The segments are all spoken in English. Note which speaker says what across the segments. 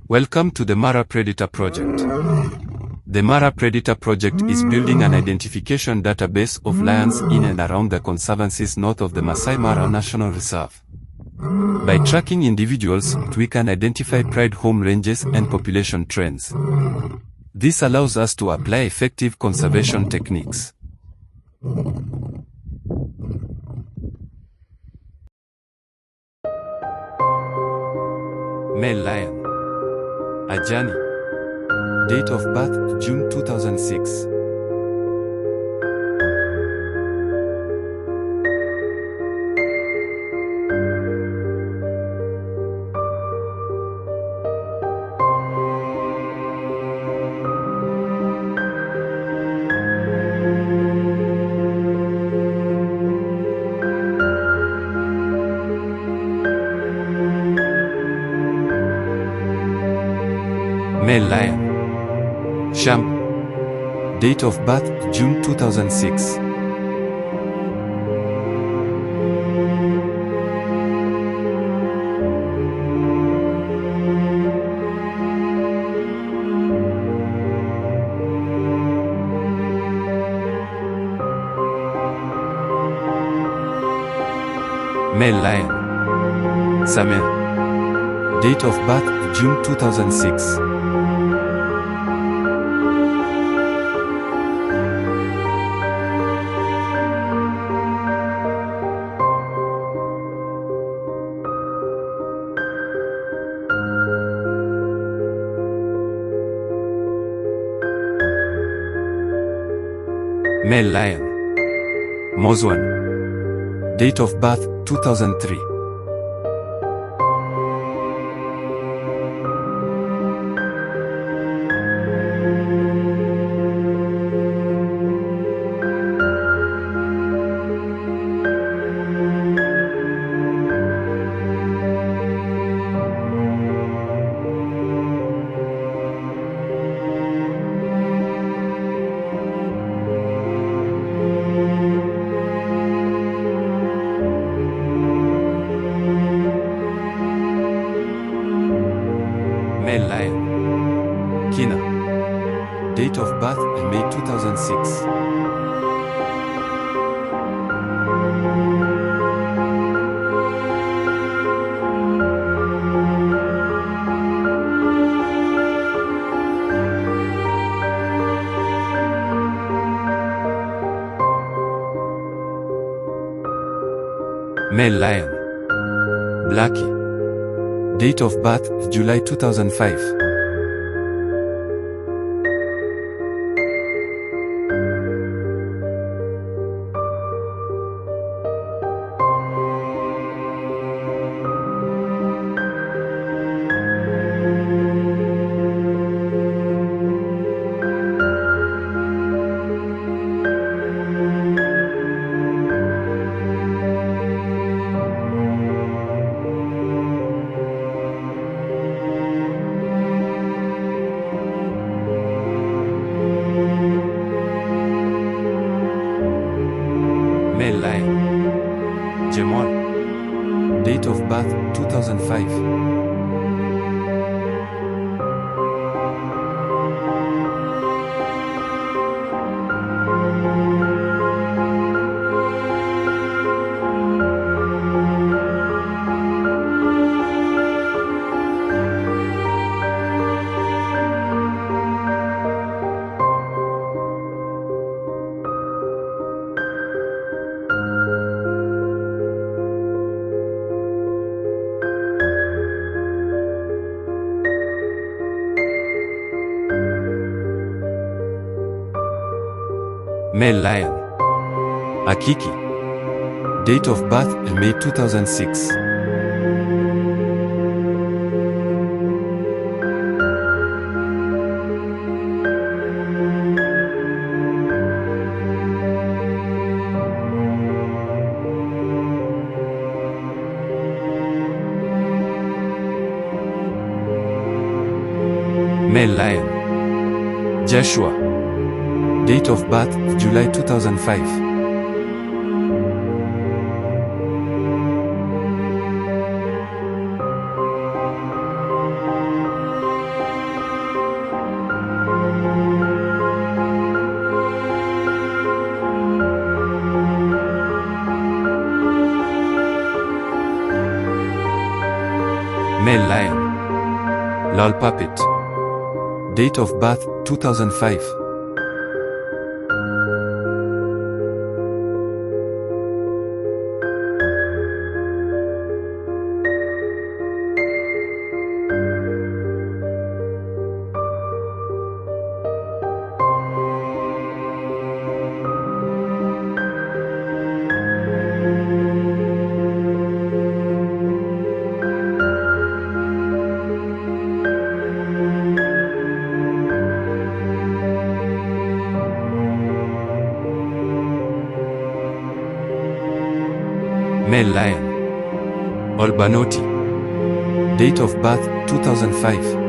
Speaker 1: Welcome to the Mara Predator Project. The Mara Predator Project is building an identification database of lions in and around the conservancies north of the Maasai Mara National Reserve. By tracking individuals, we can identify pride home ranges and population trends. This allows us to apply effective conservation techniques. Male lion. Ajani. Date of birth, June 2006. Male lion. Sham. Date of birth, June 2006. Male lion. Samer. Date of birth, June 2006. Male lion. Mozwan. Date of birth, 2003. Male lion. Kina. Date of birth, May 2006. Male lion. Blackie. Date of birth, July 2005. Male lion. Jamal. Date of birth, 2005. Male lion. Akiki. Date of birth, May 2006. Male lion. Joshua. Date of birth, July 2005. Male lion. Lol puppet. Date of birth 2005. Male lion. Olbanoti. Date of birth 2005.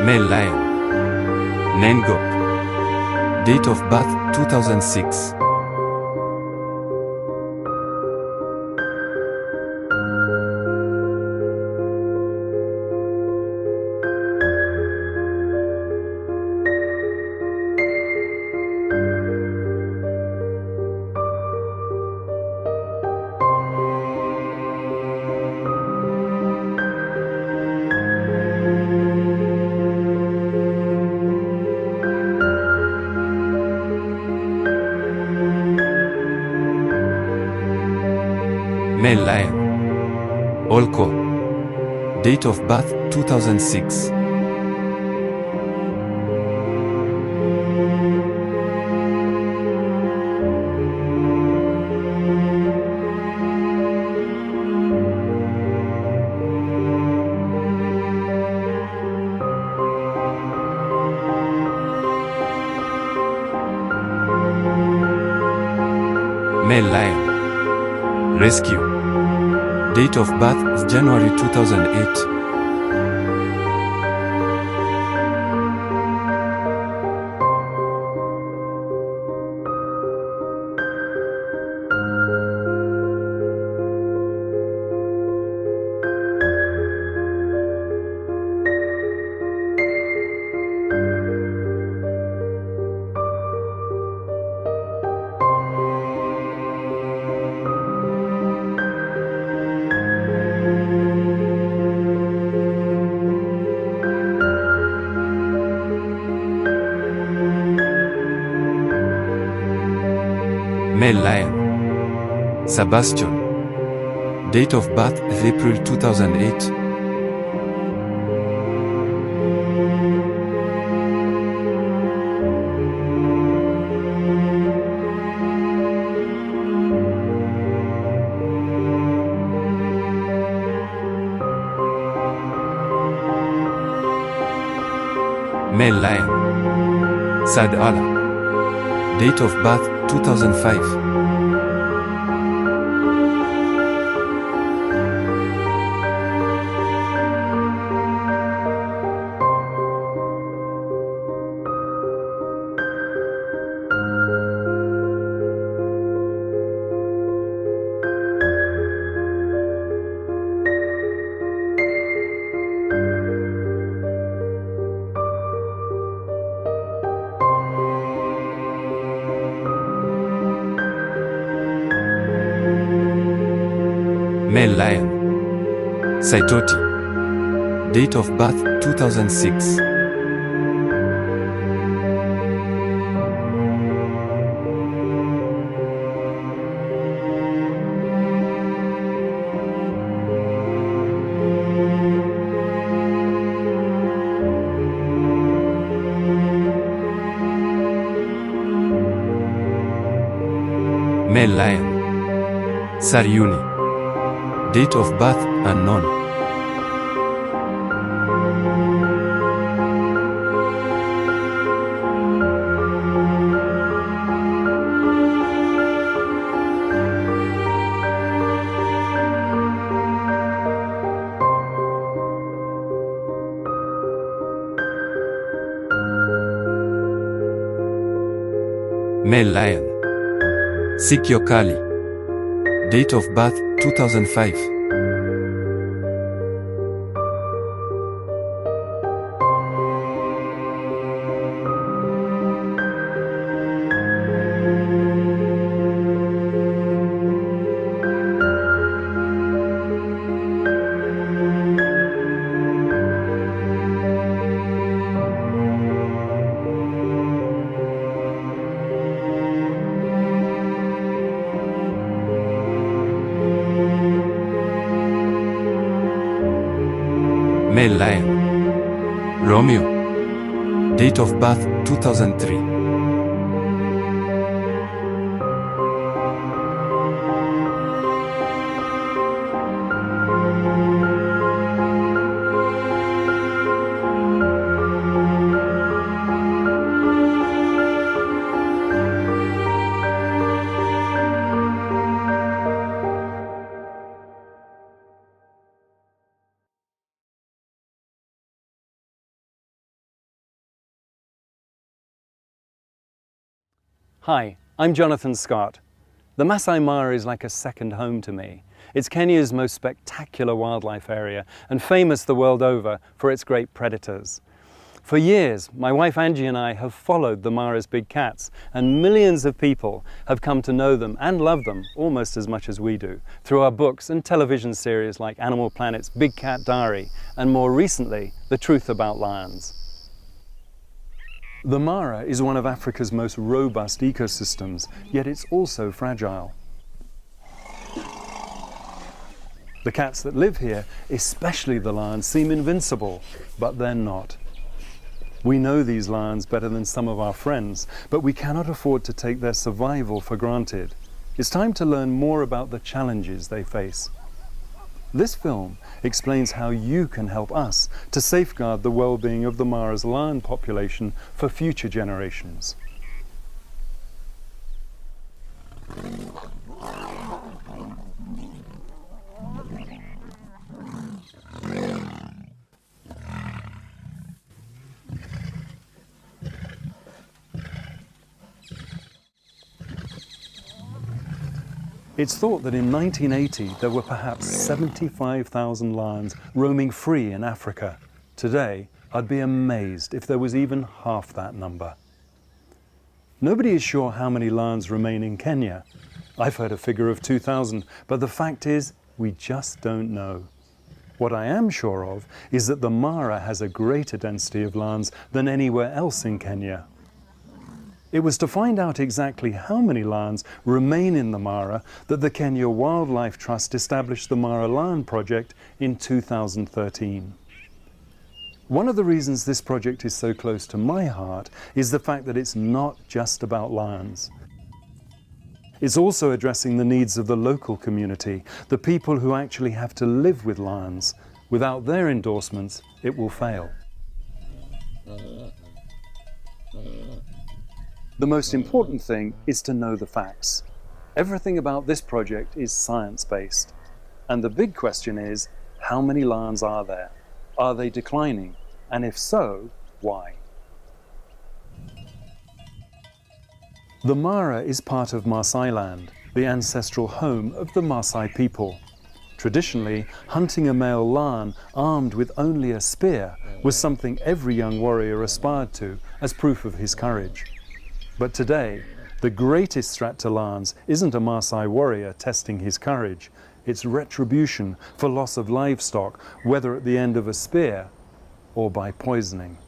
Speaker 1: Male lion. Nengok. Date of birth 2006. Male lion. Olko. Date of birth 2006. Male lion. Rescue. Date of birth January 2008. Male lion. Sebastian. Date of birth April 2008. Male lion. Sad Allah. Date of birth 2005. Male lion. Saitoti. Date of birth 2006. Male lion. Saryuni. Date of birth unknown. Male lion. Sikyo Kali. Date of birth 2005. Male lion. Romeo. Date of birth 2003.
Speaker 2: Hi, I'm Jonathan Scott. The Maasai Mara is like a second home to me. It's Kenya's most spectacular wildlife area and famous the world over for its great predators. For years, my wife Angie and I have followed the Mara's big cats, and millions of people have come to know them and love them almost as much as we do through our books and television series like Animal Planet's Big Cat Diary and more recently, The Truth About Lions. The Mara is one of Africa's most robust ecosystems, yet it's also fragile. The cats that live here, especially the lions, seem invincible, but they're not. We know these lions better than some of our friends, but we cannot afford to take their survival for granted. It's time to learn more about the challenges they face. This film explains how you can help us to safeguard the well-being of the Mara's lion population for future generations. It's thought that in 1980 there were perhaps 75,000 lions roaming free in Africa. Today, I'd be amazed if there was even half that number. Nobody is sure how many lions remain in Kenya. I've heard a figure of 2,000, but the fact is, we just don't know. What I am sure of is that the Mara has a greater density of lions than anywhere else in Kenya. It was to find out exactly how many lions remain in the Mara that the Kenya Wildlife Trust established the Mara Lion Project in 2013. One of the reasons this project is so close to my heart is the fact that it's not just about lions. It's also addressing the needs of the local community, the people who actually have to live with lions. Without their endorsements, it will fail. The most important thing is to know the facts. Everything about this project is science-based. And the big question is, how many lions are there? Are they declining? And if so, why? The Mara is part of Maasai land, the ancestral home of the Maasai people. Traditionally, hunting a male lion armed with only a spear was something every young warrior aspired to as proof of his courage. But today, the greatest threat to lions isn't a Maasai warrior testing his courage. It's retribution for loss of livestock, whether at the end of a spear or by poisoning.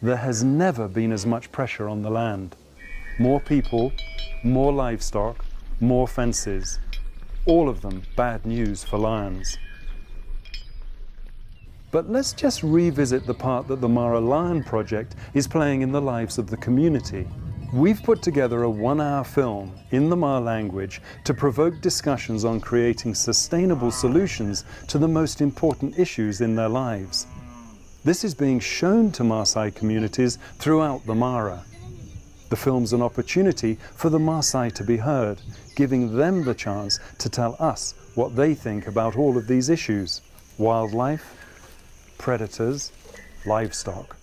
Speaker 2: There has never been as much pressure on the land. More people, more livestock, more fences. All of them bad news for lions. But let's just revisit the part that the Mara Lion Project is playing in the lives of the community. We've put together a 1-hour film in the Mara language to provoke discussions on creating sustainable solutions to the most important issues in their lives. This is being shown to Maasai communities throughout the Mara. The film's an opportunity for the Maasai to be heard, giving them the chance to tell us what they think about all of these issues: wildlife, predators, livestock.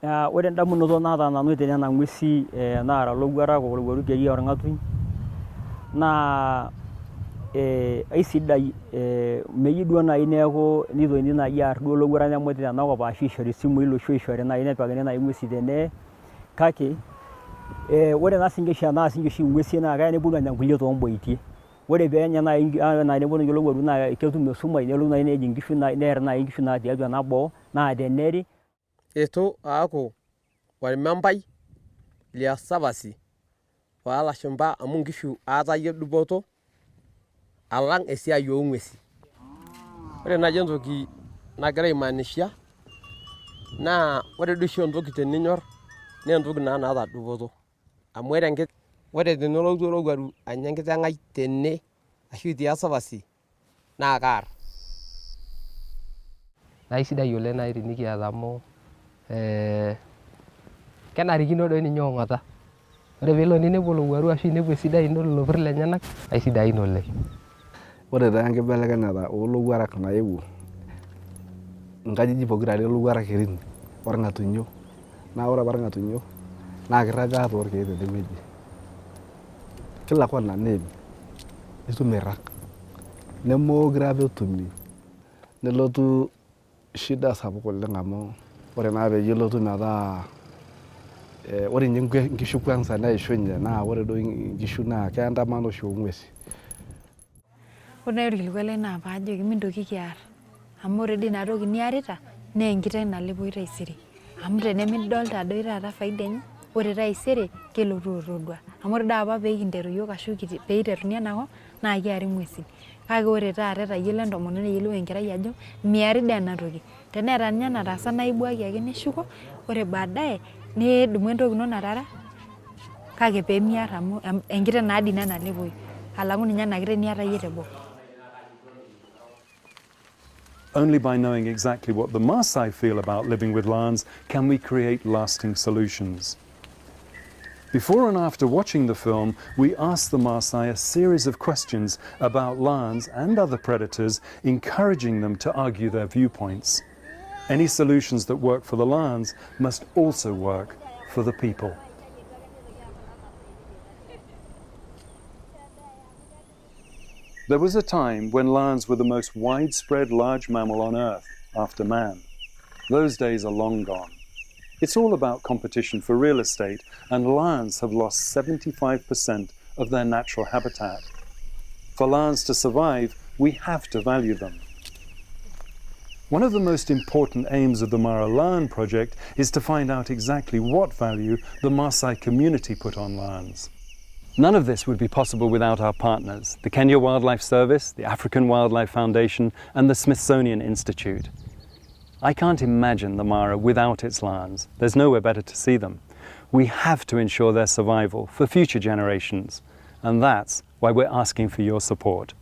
Speaker 3: Ore ndamunoto naata nanu tenena ng'uesi naara lowuarak olowuaru keri orng'atuny naa aisidai meyieu duo nai neeku nitoni nai aar duo lowuarak nemuti tenakop ashu ishori isimui loshi oishori nai nepikakini nai ng'uesi tene kake ore naa siinche oshi enaa siinche oshi ng'uesi naa keya neponu anya nkulie toomboitie. Ore peenya nai neponu ninche lowuaru naa ketum esumash nelo nai neej nkishu neer nai nkishu natii atua ena boo naa teneri
Speaker 4: itu aaku ormembai le sapasi oolashumba amu nkishu aatayie dupoto alang esiai oong'uesi. Ore naaji entoki nagira aimaanisha naa ore duo oshi entoki teninyorr naa entoki naa naata dupoto amu ore tenelotu olowuaru anya enkiteng' ai tene ashu itii esapasi naa kaarr.
Speaker 5: Naa aisidai oleng nai tenikiata amu kenarikino doi ninye ong'ata. Ore peelo ninepu olowuaru ashu inepu esidai ilopirr lenyenak aisidain oleng.
Speaker 6: Ore taa enkibelekenyata oolowuarak naewuo nkajijik pokirare olowuarak kerin orng'atunyo naa ore apa irng'atunyo naa kirraggaa toorkeek tenewueji. Kila kona neim nitum airrag nemeekure apa etumi nelotu shida sapuk oleng amu ore naa peyie elotu metaa ore ninye nkishu kwanza neishunye naa ore doi nkishu naa keya ntaman oshi oong'uesi.
Speaker 7: Ore nai orkilikuai lai naa paajoki mintokiki aarr amu ore dii ina toki niarita naa enkiteng' nalepoi taisere amu tenimidolta doi taata faida enye ore taisere kelotu otodua amu ore doi apa peekinteru iyiok ashu peiteruni enakop naa kiari ng'uesin kake ore taata etayiolo entomononi neyiolou enkerai ajo miari dii ena toki. Teneeta ninye enataasa naa ibuaki ake nishuko ore baadaye nidumu entoki ino natara kake peemiarr amu enkiteng' naa dii ina nalepoi alang'u ninye ena kiteng' niata iyie teboo.
Speaker 2: Only by knowing exactly what the Maasai feel about living with lions can we create lasting solutions. Before and after watching the film, we asked the Maasai a series of questions about lions and other predators, encouraging them to argue their viewpoints. Any solutions that work for the lions must also work for the people. There was a time when lions were the most widespread large mammal on Earth after man. Those days are long gone. It's all about competition for real estate, and lions have lost 75% of their natural habitat. For lions to survive, we have to value them. One of the most important aims of the Mara Lion Project is to find out exactly what value the Maasai community put on lions. None of this would be possible without our partners, the Kenya Wildlife Service, the African Wildlife Foundation, and the Smithsonian Institute. I can't imagine the Mara without its lions. There's nowhere better to see them. We have to ensure their survival for future generations, and that's why we're asking for your support.